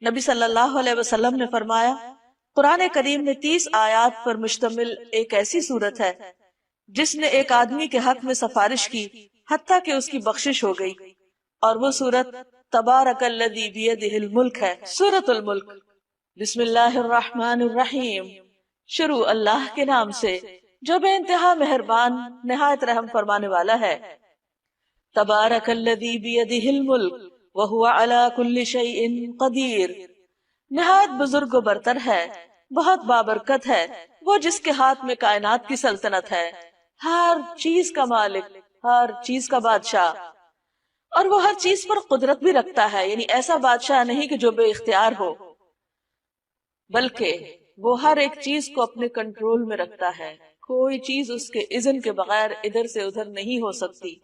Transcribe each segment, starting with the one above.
نبی صلی اللہ علیہ وسلم نے فرمایا قرآن کریم میں 30 آیات پر مشتمل ایک ایسی صورت ہے جس نے ایک آدمی کے حق میں سفارش کی حتیٰ کہ اس کی بخشش ہو گئی، اور وہ صورت تبارک الذی بیدہ الملک ہے، سورۃ الملک۔ بسم اللہ الرحمن الرحیم، شروع اللہ کے نام سے جو بے انتہا مہربان نہایت رحم فرمانے والا ہے۔ تبارک الذی بیدہ الملک وہو علی کل شیء قدیر، نہایت بزرگ و برتر ہے، بہت بابرکت ہے وہ جس کے ہاتھ میں کائنات کی سلطنت ہے، ہر چیز کا مالک، ہر چیز کا بادشاہ، اور وہ ہر چیز پر قدرت بھی رکھتا ہے، یعنی ایسا بادشاہ نہیں کہ جو بے اختیار ہو، بلکہ وہ ہر ایک چیز کو اپنے کنٹرول میں رکھتا ہے، کوئی چیز اس کے اذن کے بغیر ادھر سے ادھر نہیں ہو سکتی۔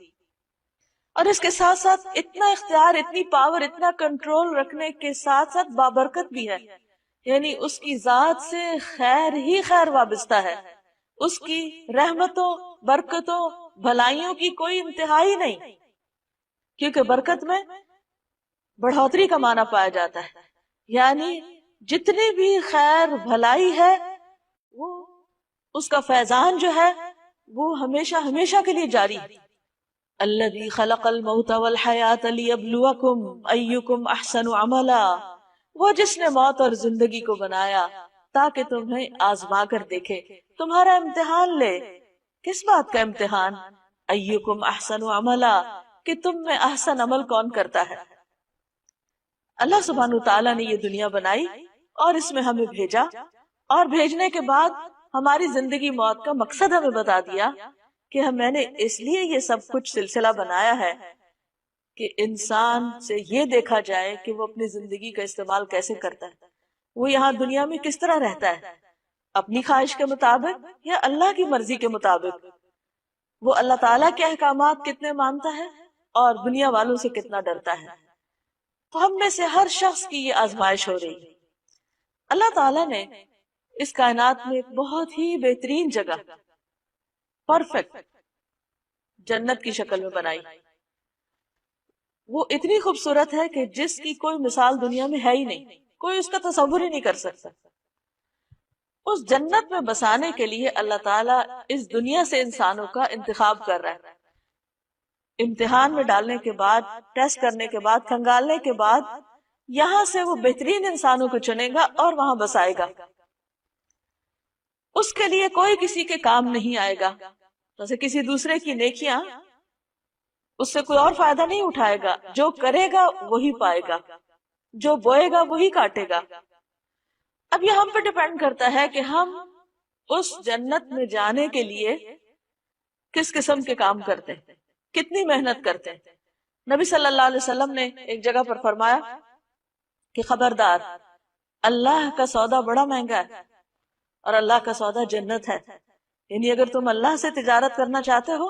اور اس کے ساتھ ساتھ اتنا اختیار، اتنی پاور، اتنا کنٹرول رکھنے کے ساتھ ساتھ بابرکت بھی ہے، یعنی اس کی ذات سے خیر ہی خیر وابستہ ہے، اس کی رحمتوں، برکتوں، بھلائیوں کی کوئی انتہائی نہیں، کیونکہ برکت میں بڑھوتری کا معنی پایا جاتا ہے، یعنی جتنی بھی خیر بھلائی ہے وہ اس کا فیضان جو ہے وہ ہمیشہ ہمیشہ کے لیے جاری ہے۔ الذی خلق الموت والحیات لیبلوکم ایکم احسن عملا، وہ جس نے موت اور زندگی کو بنایا تاکہ تمہیں آزما کر دیکھے، تمہارا امتحان لے۔ کس بات کا امتحان؟ ایکم احسن عملا، کہ تم میں احسن عمل کون کرتا ہے۔ اللہ سبحانہ وتعالی نے یہ دنیا بنائی اور اس میں ہمیں بھیجا، اور بھیجنے کے بعد ہماری زندگی موت کا مقصد ہمیں بتا دیا کہ میں نے اس لیے یہ سب کچھ سلسلہ بنایا ہے کہ انسان سے یہ دیکھا جائے کہ وہ اپنی زندگی کا استعمال کیسے کرتا ہے، وہ یہاں دنیا میں کس طرح رہتا ہے، اپنی خواہش کے مطابق یا اللہ کی مرضی کے مطابق، وہ اللہ تعالیٰ کے احکامات کتنے مانتا ہے اور دنیا والوں سے کتنا ڈرتا ہے۔ تو ہم میں سے ہر شخص کی یہ آزمائش ہو رہی ہے۔ اللہ تعالیٰ نے اس کائنات میں ایک بہت ہی بہترین جگہ، پرفیکٹ جنت کی شکل میں بنائی، وہ اتنی خوبصورت ہے کہ جس کی کوئی مثال دنیا میں ہے ہی نہیں، کوئی اس کا تصور ہی نہیں کر سکتا۔ اس جنت میں بسانے کے لیے اللہ تعالیٰ اس دنیا سے انسانوں کا انتخاب کر رہا ہے، امتحان میں ڈالنے کے بعد، ٹیسٹ کرنے کے بعد، کھنگالنے کے بعد یہاں سے وہ بہترین انسانوں کو چنے گا اور وہاں بسائے گا۔ اس کے لیے کوئی کسی کے کام نہیں آئے گا، جیسے کسی دوسرے کی نیکیاں اس سے کوئی اور فائدہ نہیں اٹھائے گا، جو کرے گا وہی پائے گا، جو بوئے گا وہی کاٹے گا۔ اب یہ ہم پہ ڈیپینڈ کرتا ہے کہ ہم اس جنت میں جانے کے لیے کس قسم کے کام کرتے ہیں، کتنی محنت کرتے ہیں۔ نبی صلی اللہ علیہ وسلم نے ایک جگہ پر فرمایا کہ خبردار، اللہ کا سودا بڑا مہنگا ہے اور اللہ کا سودا جنت ہے، یعنی اگر تم اللہ سے تجارت کرنا چاہتے ہو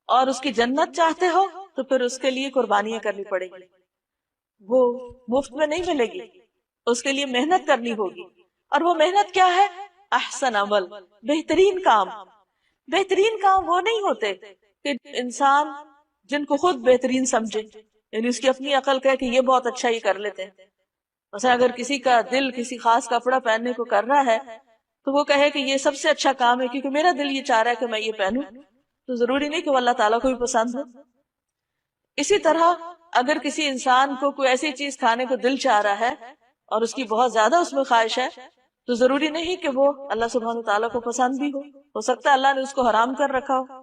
اور اس کی جنت چاہتے ہو تو پھر اس کے لیے قربانیاں کرنی پڑے گی، وہ مفت میں نہیں ملے گی، اس کے لیے محنت کرنی ہوگی۔ اور وہ محنت کیا ہے؟ احسن عمل، بہترین کام۔ بہترین کام وہ نہیں ہوتے کہ انسان جن کو خود بہترین سمجھے، یعنی اس کی اپنی عقل کہے کہ یہ بہت اچھا یہ کر لیتے ہیں۔ مثلا اگر کسی کا دل کسی خاص کپڑا پہننے کو کر رہا ہے تو وہ کہے کہ یہ سب سے اچھا کام ہے کیونکہ میرا دل یہ چاہ رہا ہے کہ میں یہ پہنوں، تو ضروری نہیں کہ وہ اللہ تعالیٰ کو بھی پسند ہو۔ اسی طرح اگر کسی انسان کو کوئی ایسی چیز کھانے کو دل چاہ رہا ہے اور اس کی بہت زیادہ اس میں خواہش ہے تو ضروری نہیں کہ وہ اللہ سبحانہ تعالیٰ کو پسند بھی ہو سکتا ہے اللہ نے اس کو حرام کر رکھا ہو۔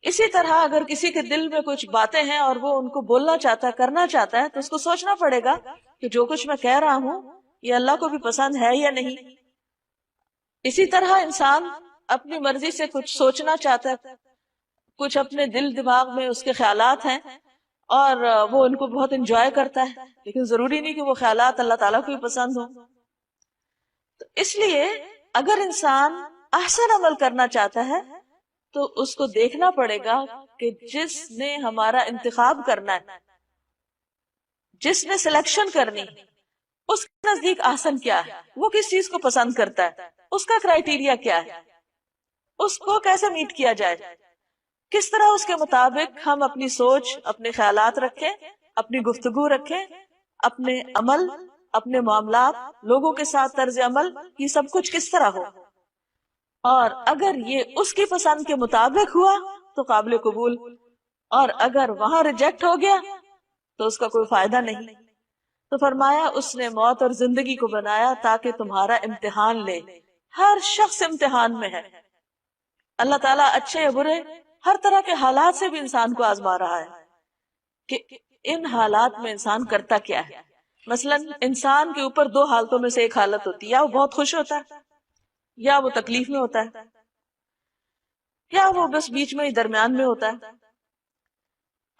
اسی طرح اگر کسی کے دل میں کچھ باتیں ہیں اور وہ ان کو بولنا چاہتا ہے، کرنا چاہتا ہے، تو اس کو سوچنا پڑے گا کہ جو کچھ میں کہہ رہا ہوں یہ اللہ کو بھی پسند ہے یا نہیں۔ اسی طرح انسان اپنی مرضی سے کچھ سوچنا چاہتا ہے، کچھ اپنے دل دماغ میں اس کے خیالات ہیں اور وہ ان کو بہت انجوائے کرتا ہے، لیکن ضروری نہیں کہ وہ خیالات اللہ تعالیٰ کو بھی پسند ہوں۔ تو اس لیے اگر انسان احسن عمل کرنا چاہتا ہے تو اس کو دیکھنا پڑے گا کہ جس نے ہمارا انتخاب کرنا ہے، جس نے سلیکشن کرنی، اس کے نزدیک احسن کیا ہے، وہ کس چیز کو پسند کرتا ہے، اس کا کرائیٹیریا کیا ہے، اس کو کیسے میٹ کیا جائے، کس طرح اس کے مطابق ہم اپنی سوچ، اپنے خیالات رکھیں، اپنی گفتگو رکھیں اپنے عمل، اپنے معاملات، لوگوں کے ساتھ طرز عمل، یہ سب کچھ کس طرح ہو، اور اگر یہ اس کی پسند کے مطابق ہوا تو قابل قبول، اور اگر وہاں ریجیکٹ ہو گیا تو اس کا کوئی فائدہ نہیں۔ تو فرمایا اس نے موت اور زندگی کو بنایا تاکہ تمہارا امتحان لے۔ ہر شخص امتحان میں ہے، اللہ تعالیٰ اچھے یا برے ہر طرح کے حالات سے بھی انسان کو آزما رہا ہے کہ ان حالات میں انسان کرتا کیا ہے۔ مثلا انسان کے اوپر دو حالتوں میں سے ایک حالت ہوتی ہے، یا وہ بہت خوش ہوتا ہے یا وہ تکلیف میں ہوتا ہے، یا وہ بس بیچ میں ہی درمیان میں ہوتا ہے۔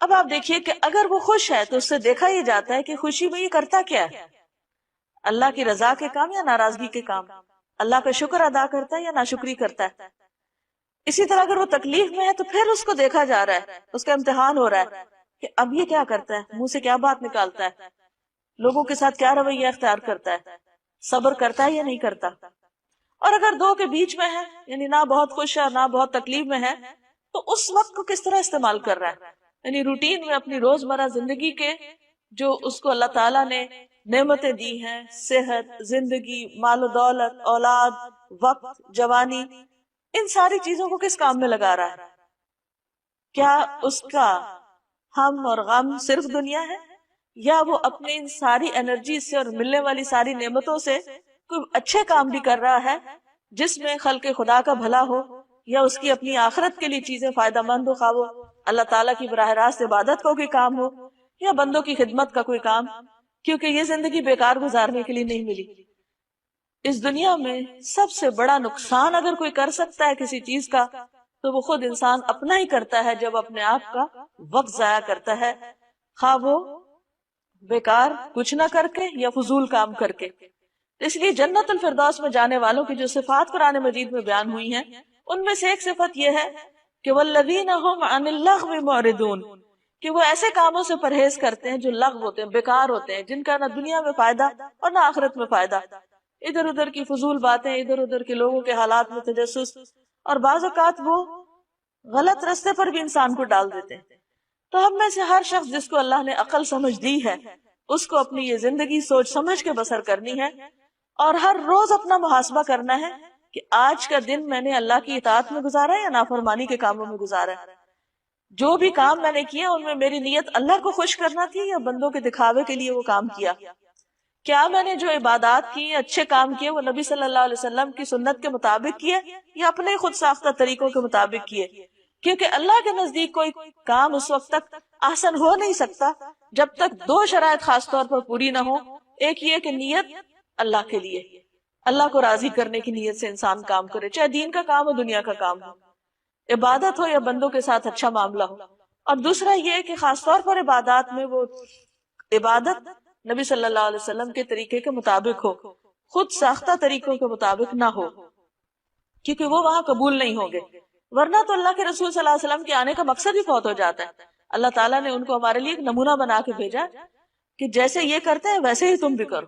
اب آپ دیکھیے کہ اگر وہ خوش ہے تو اس سے دیکھا یہ جاتا ہے کہ خوشی میں یہ کرتا کیا ہے، اللہ کی رضا کے کام یا ناراضگی کے کام، اللہ کا شکر ادا کرتا ہے یا ناشکری کرتا ہے۔ اسی طرح اگر وہ تکلیف میں ہے تو پھر اس کو دیکھا جا رہا ہے، اس کا امتحان ہو رہا ہے کہ اب یہ کیا کرتا ہے، منہ سے کیا بات نکالتا ہے، لوگوں کے ساتھ کیا رویہ اختیار کرتا ہے، صبر کرتا ہے یا نہیں کرتا۔ اور اگر دو کے بیچ میں ہے، یعنی نہ بہت خوش ہے نہ بہت تکلیف میں ہے، تو اس وقت کو کس طرح استعمال کر رہا ہے، یعنی روٹین میں اپنی روزمرہ زندگی کے جو اس کو اللہ تعالیٰ نے نعمتیں دی ہیں، صحت، زندگی، مال و دولت، اولاد، وقت، جوانی، ان ساری چیزوں کو کس کام میں لگا رہا ہے؟ کیا اس کا ہم اور غم صرف دنیا ہے، یا وہ اپنے ان ساری انرجی سے اور ملنے والی ساری نعمتوں سے کوئی اچھے کام بھی کر رہا ہے جس میں خلق خدا کا بھلا ہو، یا اس کی اپنی آخرت کے لیے چیزیں فائدہ مند ہو، خواہ وہ اللہ تعالیٰ کی براہ راست عبادت کا کوئی کام ہو یا بندوں کی خدمت کا کوئی کام، کیونکہ یہ زندگی بیکار گزارنے کے لیے نہیں ملی۔ اس دنیا میں سب سے بڑا نقصان اگر کوئی کر سکتا ہے کسی چیز کا تو وہ خود انسان اپنا ہی کرتا ہے، جب اپنے آپ کا وقت ضائع کرتا ہے، خواہ وہ بیکار کچھ نہ کر کے یا فضول کام کر کے۔ اس لیے جنت الفردوس میں جانے والوں کی جو صفات قرآن مجید میں بیان ہوئی ہیں، ان میں سے ایک صفت یہ ہے کہ والذین هم عن اللغو معرضون، کہ وہ ایسے کاموں سے پرہیز کرتے ہیں جو لغو ہوتے ہیں، بیکار ہوتے ہیں، جن کا نہ دنیا میں فائدہ اور نہ آخرت میں فائدہ، ادھر ادھر کی فضول باتیں، ادھر ادھر کے لوگوں کے حالات میں تجسس، اور بعض اوقات وہ غلط رستے پر بھی انسان کو ڈال دیتے ہیں۔ تو ہم میں سے ہر شخص جس کو اللہ نے عقل سمجھ دی ہے، اس کو اپنی یہ زندگی سوچ سمجھ کے بسر کرنی ہے، اور ہر روز اپنا محاسبہ کرنا ہے کہ آج کا دن میں نے اللہ کی اطاعت میں گزارا یا نافرمانی کے کاموں میں گزارا ہے، جو بھی کام میں نے کیا ان میں میری نیت اللہ کو خوش کرنا تھی یا بندوں کے دکھاوے کے لیے وہ کام کیا، کیا میں نے جو عبادات کی، اچھے کام کیے، وہ نبی صلی اللہ علیہ وسلم کی سنت کے مطابق کیے یا اپنے خود ساختہ طریقوں کے مطابق کیے، کیونکہ اللہ کے نزدیک کوئی کام اس وقت تک احسن ہو نہیں سکتا جب تک دو شرائط خاص طور پر پوری نہ ہو۔ ایک یہ کہ نیت اللہ کے لیے، اللہ کو راضی کرنے کی نیت سے انسان کام کرے، چاہے دین کا کام ہو دنیا کا کام ہو، عبادت ہو یا بندوں کے ساتھ اچھا معاملہ ہو۔ اور دوسرا یہ کہ خاص طور پر عبادات میں وہ عبادت نبی صلی اللہ علیہ وسلم کے طریقے کے مطابق ہو، خود ساختہ طریقوں کے مطابق نہ ہو، کیونکہ وہ وہاں قبول نہیں ہوں گے، ورنہ تو اللہ کے رسول صلی اللہ علیہ وسلم کے آنے کا مقصد ہی فوت ہو جاتا ہے۔ اللہ تعالیٰ نے ان کو ہمارے لیے ایک نمونہ بنا کے بھیجا کہ جیسے یہ کرتے ہیں ویسے ہی تم بھی کرو،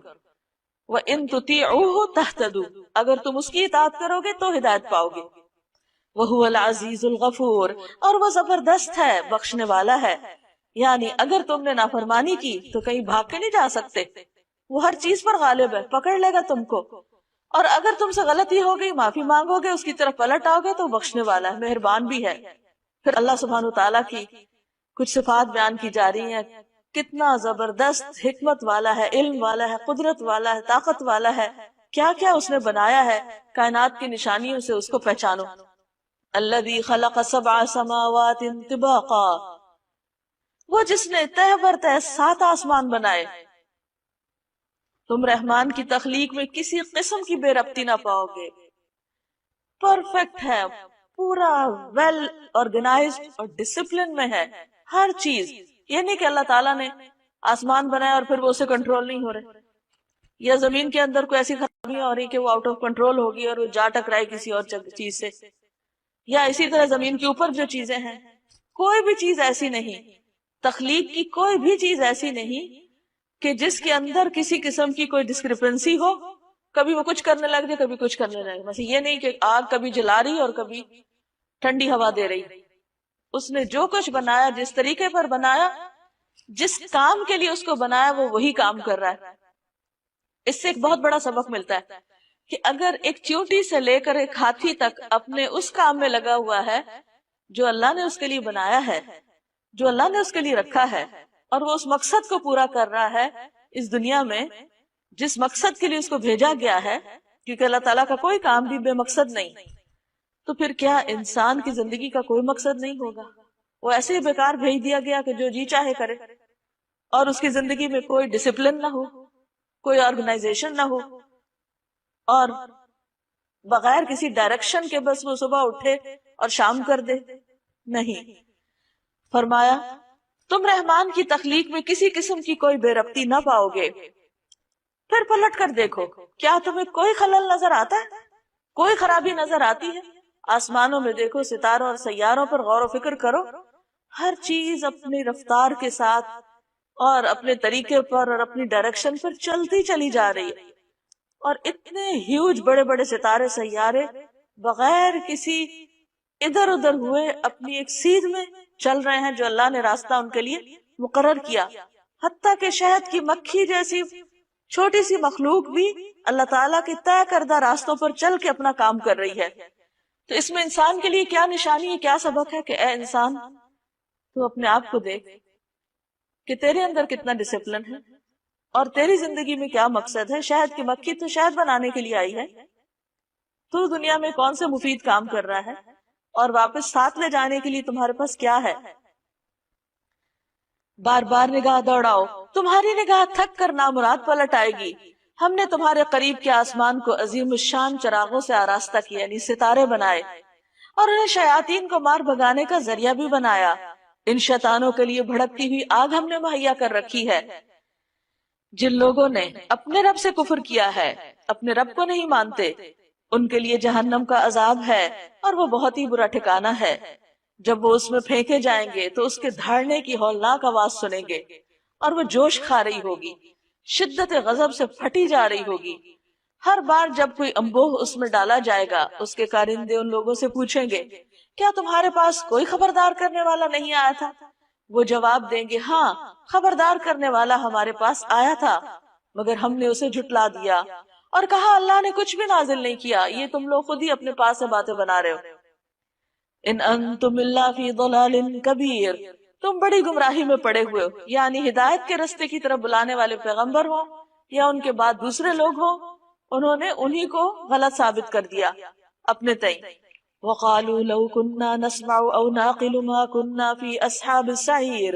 وَإِن تُطِيعُوهُ تَهْتَدُوا، اگر تم اس کی اطاعت کرو گے تو ہدایت پاؤ گے، وَهُوَ الْعَزِيزُ الْغَفُورُ، اور وہ زبردست ہے، بخشنے والا ہے، یعنی اگر تم نے نافرمانی کی تو کہیں بھاگ کے نہیں جا سکتے، وہ ہر چیز پر غالب ہے، پکڑ لے گا تم کو، اور اگر تم سے غلطی ہو گئی، معافی مانگو گے، اس کی طرف پلٹ آؤ گے تو بخشنے والا ہے، مہربان بھی ہے۔ پھر اللہ سبحانہ وتعالیٰ کی کچھ صفات بیان کی جا رہی ہیں، کتنا زبردست حکمت والا ہے، علم والا ہے، قدرت والا ہے، طاقت والا ہے، کیا کیا اس نے بنایا ہے، کائنات کی نشانیوں سے اس کو پہچانو۔ الذی خلق سبع سماوات طباقا، وہ جس نے تہ بر تہ 7 آسمان بنائے، تم رحمان کی تخلیق میں کسی قسم کی بے ربطی نہ پاؤ گے، پرفیکٹ ہے، پورا ویل آرگنائزڈ اور ڈسپلن میں ہے ہر چیز۔ یہ نہیں کہ اللہ تعالیٰ نے آسمان بنایا اور پھر وہ اسے کنٹرول نہیں ہو رہے، یا زمین کے اندر کوئی ایسی خرابیاں ہو رہی کہ وہ آؤٹ آف کنٹرول ہوگی اور وہ جا ٹکرائے کسی اور چیز سے، یا اسی طرح زمین کے اوپر جو چیزیں ہیں، کوئی بھی چیز ایسی نہیں، تخلیق کی کوئی بھی چیز ایسی نہیں کہ جس کے اندر کسی قسم کی کوئی ڈسکرپنسی ہو، کبھی وہ کچھ کرنے لگ جائے کبھی کچھ کرنے لگے۔ مثلا یہ نہیں کہ آگ کبھی جلا رہی اور کبھی ٹھنڈی ہوا دے رہی، اس نے جو کچھ بنایا جس طریقے پر بنایا، جس کام کے لیے اس کو بنایا وہ وہی کام کر رہا ہے. اس سے ایک بہت بڑا سبق ملتا ہے کہ اگر ایک چیونٹی سے لے کر ایک ہاتھی تک اپنے اس کام میں لگا ہوا ہے جو اللہ نے اس کے لیے بنایا ہے، جو اللہ نے اس کے لیے رکھا ہے، اور وہ اس مقصد کو پورا کر رہا ہے اس دنیا میں جس مقصد کے لیے اس کو بھیجا گیا ہے، کیونکہ اللہ تعالیٰ کا کوئی کام بھی بے مقصد نہیں، تو پھر کیا انسان کی زندگی کا کوئی مقصد نہیں ہوگا؟ وہ ایسے ہی بیکار بھیج دیا گیا کہ جو جی چاہے کرے، اور اس کی زندگی میں کوئی ڈسپلن نہ ہو، کوئی آرگنائزیشن نہ ہو، اور بغیر کسی ڈائریکشن کے بس وہ صبح اٹھے اور شام کر دے. نہیں، فرمایا تم رحمان کی تخلیق میں کسی قسم کی کوئی بے ربطی نہ پاؤ گے. پھر پلٹ کر دیکھو، کیا تمہیں کوئی خلل نظر آتا ہے؟ کوئی خرابی نظر آتی ہے؟ آسمانوں میں دیکھو، ستاروں اور سیاروں پر غور و فکر کرو، ہر چیز اپنی رفتار کے ساتھ اور اپنے طریقے پر اور اپنی ڈائریکشن پر چلتی چلی جا رہی ہے، اور اتنے ہیوج بڑے بڑے ستارے سیارے بغیر کسی ادھر ادھر ہوئے اپنی ایک سیدھ میں چل رہے ہیں جو اللہ نے راستہ ان کے لیے مقرر کیا. حتیٰ کہ شہد کی مکھی جیسی چھوٹی سی مخلوق بھی اللہ تعالیٰ کے طے کردہ راستوں پر چل کے اپنا کام کر رہی ہے. تو اس میں انسان کے لیے کیا نشانی ہے، کیا سبق ہے کہ اے انسان تو اپنے آپ کو دیکھ کہ تیرے اندر کتنا ڈسپلن ہے اور تیری زندگی میں کیا مقصد ہے. شہد کی مکھی تو شہد بنانے کے لیے آئی ہے، تو دنیا میں کون سے مفید کام کر رہا ہے، اور واپس ساتھ لے جانے کے لیے تمہارے پاس کیا ہے. بار بار نگاہ دوڑاؤ، تمہاری نگاہ تھک کر نامراد پلٹ آئے گی. ہم نے تمہارے قریب کے آسمان کو عظیم الشان چراغوں سے آراستہ کیا، یعنی ستارے بنائے، اور انہیں شیاطین کو مار بھگانے کا ذریعہ بھی بنایا. ان شیطانوں کے لیے بھڑکتی ہوئی آگ ہم نے مہیا کر رکھی ہے. جن لوگوں نے اپنے رب سے کفر کیا ہے، اپنے رب کو نہیں مانتے، ان کے لیے جہنم کا عذاب ہے، اور وہ بہت ہی برا ٹھکانہ ہے. جب وہ اس میں پھینکے جائیں گے تو اس کے دھاڑنے کی ہولناک آواز سنیں گے، اور وہ جوش کھا رہی ہوگی، شدت غضب سے پھٹی جا رہی ہوگی. ہر بار جب کوئی انبوہ اس میں ڈالا جائے گا، اس کے کارندے ان لوگوں سے پوچھیں گے، کیا تمہارے پاس کوئی خبردار کرنے والا نہیں آیا تھا؟ وہ جواب دیں گے، ہاں، خبردار کرنے والا ہمارے پاس آیا تھا، مگر ہم نے اسے جھٹلا دیا اور کہا اللہ نے کچھ بھی نازل نہیں کیا، یہ تم لوگ خود ہی اپنے پاس سے باتیں بنا رہے ہو. ان انتم الا فی ضلال کبیر، تم بڑی گمراہی میں پڑے ہوئے ہو. یعنی ہدایت کے رستے کی طرف بلانے والے پیغمبر ہوں یا ان کے بعد دوسرے لوگ ہوں، انہوں نے انہی کو غلط ثابت کر دیا اپنے تئیں. وقالوا لو كنا نسمع او نعقل ما كنا في اصحاب السعیر،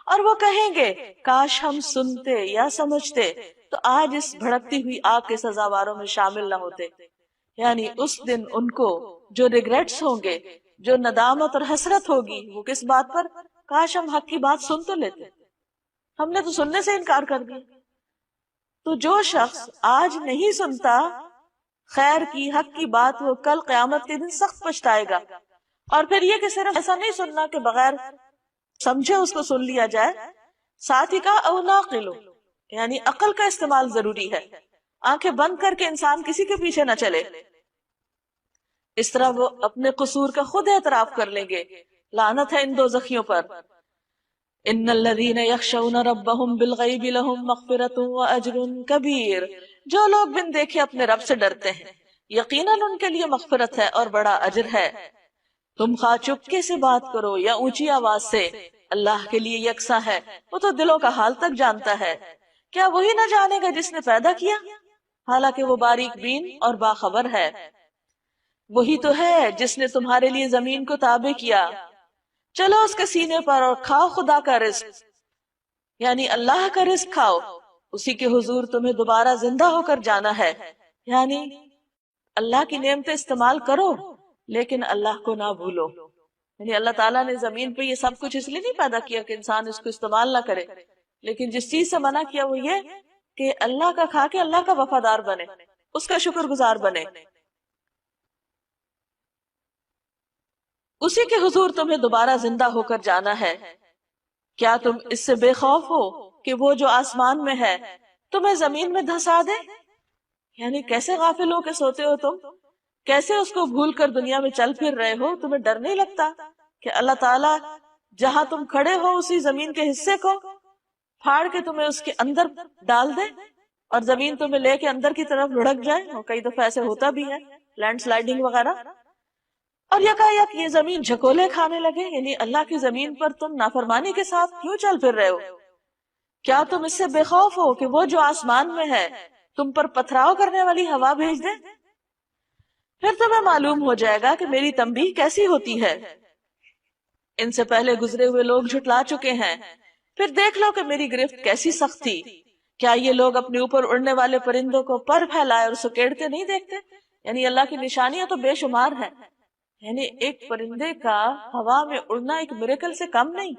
اور وہ کہیں گے کاش ہم سنتے یا سمجھتے تو آج اس بھڑکتی ہوئی آگ کے سزاواروں میں شامل نہ ہوتے. یعنی اس دن ان کو جو ریگریٹس ہوں گے، جو ندامت اور حسرت ہوگی، وہ کس بات پر؟ کاش ہم حق کی بات سن تو لیتے، ہم نے تو سننے سے انکار کر دیا. تو جو شخص آج نہیں سنتا خیر کی، حق کی بات، وہ کل قیامت کے دن سخت پچھتائے گا. اور پھر یہ کہ صرف ایسا نہیں سننا کہ بغیر سمجھے اس کو سن لیا جائے، ساتھ ہی کہا او ناقل، یعنی عقل کا استعمال ضروری ہے. آنکھیں بند کر کے انسان کسی کے پیچھے نہ چلے، اس طرح وہ اپنے قصور کا خود اعتراف کر لیں گے. لعنت ہے ان دوزخیوں پر. ان الذین یخشون ربهم بالغیب لهم مغفرۃ واجر کبیر، جو لوگ بن دیکھے اپنے رب سے ڈرتے ہیں، یقیناً ان کے لیے مغفرت ہے اور بڑا اجر ہے. تم خواہ چپکے سے بات کرو یا اونچی آواز سے، اللہ کے لیے یکساں ہے، وہ تو دلوں کا حال تک جانتا ہے. کیا وہی نہ جانے گا جس نے پیدا کیا، حالانکہ وہ باریک بین اور باخبر ہے. وہی تو ہے جس نے تمہارے لیے زمین کو تابع کیا، چلو اس کے سینے پر اور کھاؤ خدا کا رزق، یعنی اللہ کا رزق کھاؤ. اسی کے حضور تمہیں دوبارہ زندہ ہو کر جانا ہے. یعنی اللہ کی نعمتیں استعمال کرو لیکن اللہ کو نہ بھولو. یعنی اللہ تعالیٰ نے زمین پہ یہ سب کچھ اس لیے نہیں پیدا کیا کہ انسان اس کو استعمال نہ کرے، لیکن جس چیز سے منع کیا وہ یہ کہ اللہ کا کھا کے اللہ کا وفادار بنے، اس کا شکر گزار بنے. اسی کے حضور تمہیں دوبارہ زندہ ہو کر جانا ہے. کیا تم اس سے بے خوف ہو کہ وہ جو آسمان میں ہے تمہیں زمین میں دھسا دے؟ یعنی کیسے غافل ہو کے سوتے ہو تم، کیسے اس کو بھول کر دنیا میں چل پھر رہے ہو؟ تمہیں ڈر نہیں لگتا کہ اللہ تعالیٰ جہاں تم کھڑے ہو اسی زمین کے حصے کو پھاڑ کے تمہیں اس کے اندر ڈال دے اور زمین تمہیں لے کے اندر کی طرف لڑک جائے، اور کئی دفعہ ایسے ہوتا بھی ہے، لینڈ سلائیڈنگ وغیرہ، اور یکایک یہ زمین جھکولے کھانے لگے، یعنی اللہ کی زمین پر تم نافرمانی کے ساتھ کیوں چل پھر رہے ہو؟ کیا تم اس سے بے خوف ہو کہ وہ جو آسمان میں ہے تم پر پتھراؤ کرنے والی ہوا بھیج دے؟ پھر تمہیں معلوم ہو جائے گا کہ میری تنبیہ کیسی ہوتی ہے۔ ان سے پہلے گزرے ہوئے لوگ جھٹلا چکے ہیں، پھر دیکھ لو کہ میری گرفت کیسی سخت تھی۔ کیا یہ لوگ اپنے اوپر اڑنے والے پرندوں کو پر پھیلائے اور سکیڑتے نہیں دیکھتے؟ یعنی اللہ کی نشانیاں تو بے شمار ہیں، یعنی ایک پرندے کا ہوا میں اڑنا ایک میریکل سے کم نہیں،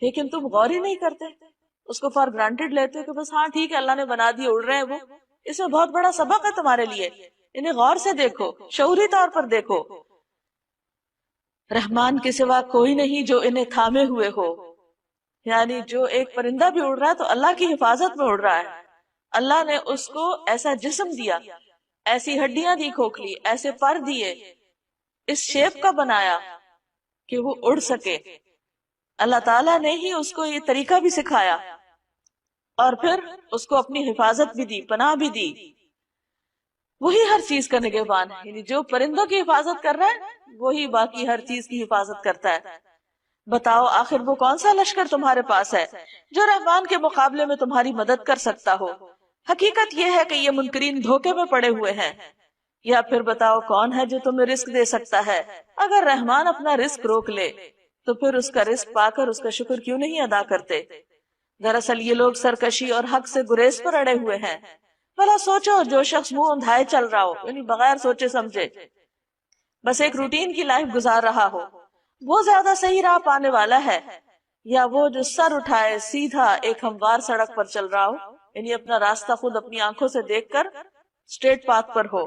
لیکن تم غور ہی نہیں کرتے، اس کو فار گرانٹیڈ لیتے کہ بس ہاں ٹھیک ہے اللہ نے بنا دی، اڑ رہے ہیں وہ۔ اس میں بہت بڑا سبق ہے تمہارے لیے، انہیں غور سے دیکھو، شعوری طور پر دیکھو۔ رحمان کے سوا کوئی نہیں جو انہیں تھامے ہوئے ہو، یعنی جو ایک پرندہ بھی اڑ رہا ہے تو اللہ کی حفاظت میں اڑ رہا ہے۔ اللہ نے اس کو ایسا جسم دیا، ایسی ہڈیاں دی کھوکھلی، ایسے پر دیے، اس شیپ کا بنایا کہ وہ اڑ سکے۔ اللہ تعالیٰ نے ہی اس کو یہ طریقہ بھی سکھایا، اور پھر اس کو اپنی حفاظت بھی دی، پناہ بھی دی۔ وہی ہر چیز کا نگہبان ہے، یعنی جو پرندوں کی حفاظت کر رہا ہے وہی باقی ہر چیز کی حفاظت کرتا ہے۔ بتاؤ آخر وہ کون سا لشکر تمہارے پاس ہے جو رحمان کے مقابلے میں تمہاری مدد کر سکتا ہو؟ حقیقت یہ ہے کہ یہ منکرین دھوکے میں پڑے ہوئے ہیں۔ یا پھر بتاؤ کون ہے جو تمہیں رزق دے سکتا ہے؟ اگر رحمان اپنا رزق روک لے تو پھر اس کا رزق پا کر اس کا شکر کیوں نہیں ادا کرتے؟ دراصل یہ لوگ سرکشی اور حق سے گریز پر اڑے ہوئے ہیں۔ بھلا سوچو جو شخص منہ اندھائے چل رہا ہو، یعنی بغیر سوچے سمجھے بس ایک روٹین کی لائف گزار رہا ہو، وہ زیادہ صحیح راہ پانے والا ہے، یا وہ جو سر اٹھائے سیدھا ایک ہموار سڑک پر چل رہا ہو، یعنی اپنا راستہ خود اپنی آنکھوں سے دیکھ کر اسٹریٹ پاتھ پر ہو؟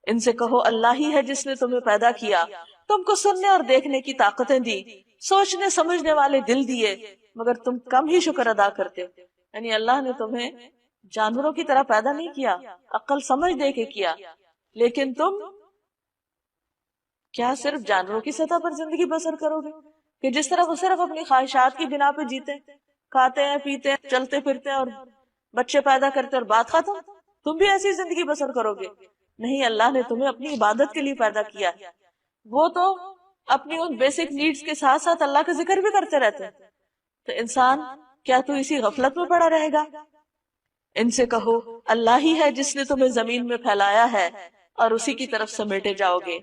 ان سے کہو اللہ ہی ہے جس نے تمہیں پیدا کیا، تم کو سننے اور دیکھنے کی طاقتیں دی، سوچنے سمجھنے والے دل دیے، مگر تم کم ہی شکر ادا کرتے ہو۔ یعنی اللہ نے تمہیں جانوروں کی طرح پیدا نہیں کیا، عقل سمجھ دے کے کیا، لیکن تم کیا صرف جانوروں کی سطح پر زندگی بسر کرو گے کہ جس طرح وہ صرف اپنی خواہشات کی بنا پہ جیتے، کھاتے ہیں، پیتے ہیں، چلتے پھرتے ہیں اور بچے پیدا کرتے اور بات ختم؟ تم بھی ایسی زندگی بسر کرو گے؟ نہیں، اللہ نے تمہیں اپنی عبادت کے لیے پیدا کیا، وہ تو اپنی ان بیسک نیڈز کے ساتھ ساتھ اللہ کا ذکر بھی کرتے رہتے ہیں۔ تو انسان کیا تو اسی غفلت میں پڑا رہے گا؟ ان سے کہو اللہ ہی ہے جس نے تمہیں زمین میں پھیلایا ہے اور اسی کی طرف سمیٹے جاؤ گے۔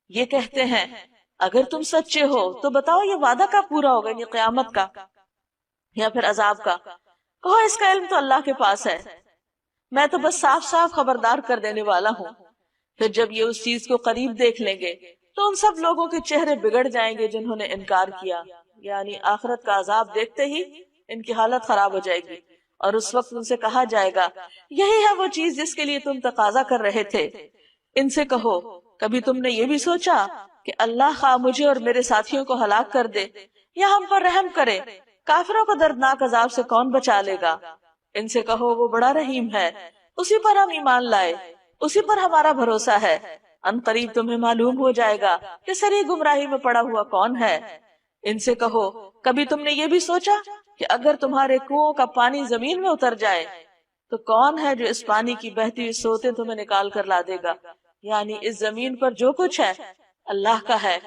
یہ کہتے ہیں اگر تم سچے ہو تو بتاؤ یہ وعدہ کب پورا ہوگا، یعنی قیامت کا یا پھر عذاب کا؟ کہو اس کا علم تو اللہ کے پاس ہے، میں تو بس صاف صاف خبردار کر دینے والا ہوں۔ پھر جب یہ اس چیز کو قریب دیکھ لیں گے تو ان سب لوگوں کے چہرے بگڑ جائیں گے جنہوں نے انکار کیا، یعنی آخرت کا عذاب دیکھتے ہی ان کی حالت خراب ہو جائے گی، اور اس وقت ان سے کہا جائے گا یہی ہے وہ چیز جس کے لیے تم تقاضا کر رہے تھے۔ ان سے کہو کبھی تم نے یہ بھی سوچا کہ اللہ خواہ مجھے اور میرے ساتھیوں کو ہلاک کر دے یا ہم پر رحم کرے، کافروں کو دردناک عذاب سے کون بچا لے گا؟ ان سے کہو وہ بڑا رحیم ہے، اسی پر ہم ایمان لائے، اسی پر ہمارا بھروسہ ہے، ان قریب تمہیں معلوم ہو جائے گا کہ سری گمراہی میں پڑا ہوا کون ہے۔ ان سے کہو کبھی تم نے یہ بھی سوچا کہ اگر تمہارے کنووں کا پانی زمین میں اتر جائے تو کون ہے جو اس پانی کی بہتی ہوئی سوتیں تمہیں نکال کر لا دے گا؟ یعنی اس زمین پر جو کچھ ہے اللہ کا ہے،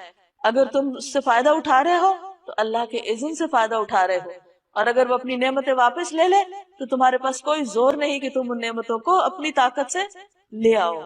اگر تم اس سے فائدہ اٹھا رہے ہو تو اللہ کے اذن سے فائدہ اٹھا رہے ہو، اور اگر وہ اپنی نعمتیں واپس لے لے تو تمہارے پاس کوئی زور نہیں کہ تم ان نعمتوں کو اپنی طاقت سے لے آؤ۔